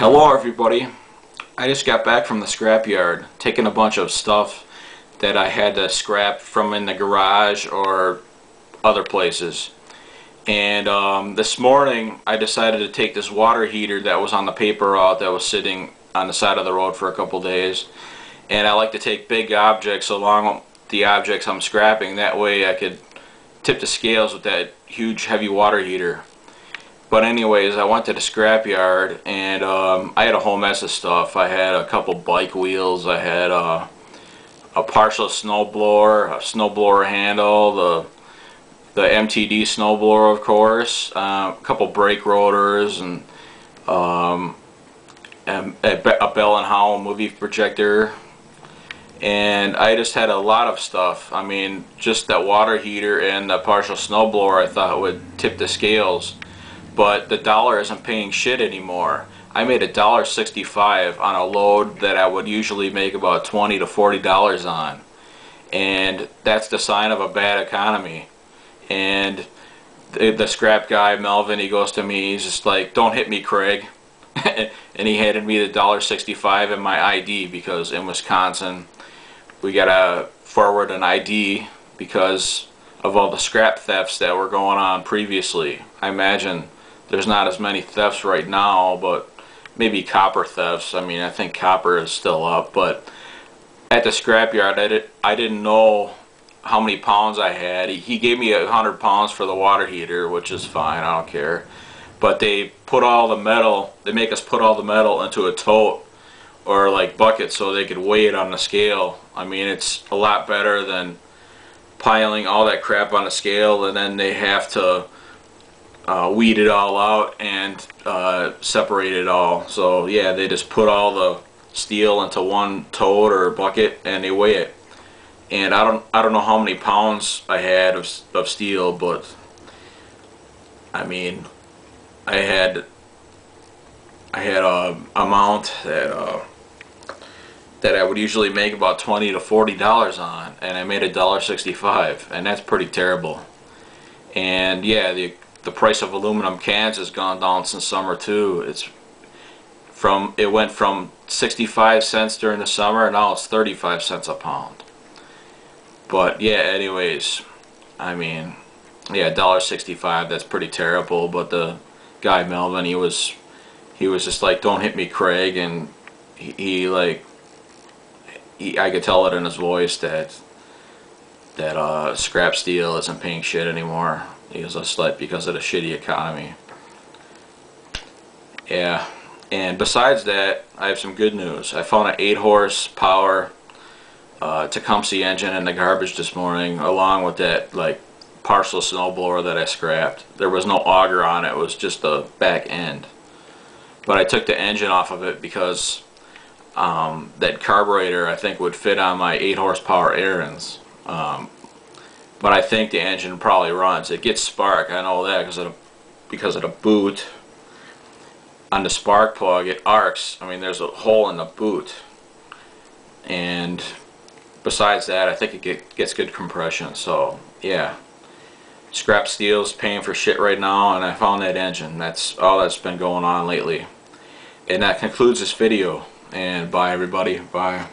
Hello everybody. I just got back from the scrapyard, taking a bunch of stuff that I had to scrap from in the garage or other places. And this morning I decided to take this water heater that was on the paper route that was sitting on the side of the road for a couple days. And I like to take big objects along with the objects I'm scrapping. That way I could tip the scales with that huge heavy water heater. But anyways, I went to the scrapyard and I had a whole mess of stuff. I had a couple bike wheels, I had a partial snowblower, a snowblower handle, the MTD snowblower, of course, a couple brake rotors, and a Bell and Howell movie projector. And I just had a lot of stuff. I mean, just that water heater and the partial snowblower I thought would tip the scales. But the dollar isn't paying shit anymore. I made $1.65 on a load that I would usually make about $20 to $40 on. And that's the sign of a bad economy. And the scrap guy, Melvin, he goes to me, he's just like, "Don't hit me, Craig." And he handed me the $1.65 and my ID, because in Wisconsin we gotta forward an ID because of all the scrap thefts that were going on previously. I imagine there's not as many thefts right now, but maybe copper thefts. I mean, I think copper is still up, but at the scrapyard I didn't know how many pounds I had. He gave me 100 pounds for the water heater, which is fine, I don't care. But they put all the metal, they make us put all the metal into a tote or like bucket so they could weigh it on the scale. I mean, it's a lot better than piling all that crap on a scale and then they have to weed it all out and separate it all. So yeah, they just put all the steel into one tote or bucket and they weigh it. And I don't know how many pounds I had of steel, but I mean, I had a amount that I would usually make about $20 to $40 on, and I made $1.65, and that's pretty terrible. And yeah, the price of aluminum cans has gone down since summer too. It went from 65 cents during the summer, and now it's 35 cents a pound. But yeah, anyways, I mean, yeah, $1.65, that's pretty terrible. But the guy Melvin, he was just like, "Don't hit me, Craig," and I could tell it in his voice that scrap steel isn't paying shit anymore. He was just like, because of the shitty economy. Yeah, and besides that, I have some good news. I found an 8-horsepower Tecumseh engine in the garbage this morning, along with that like partial snowblower that I scrapped. There was no auger on it, it was just the back end. But I took the engine off of it because that carburetor I think would fit on my 8-horsepower Ariens. But I think the engine probably runs. It gets spark, I know that because of the boot. On the spark plug it arcs. I mean, there's a hole in the boot. And besides that, I think it gets good compression. So yeah, scrap steel's paying for shit right now, and I found that engine. That's all that's been going on lately. And that concludes this video, and bye everybody. Bye.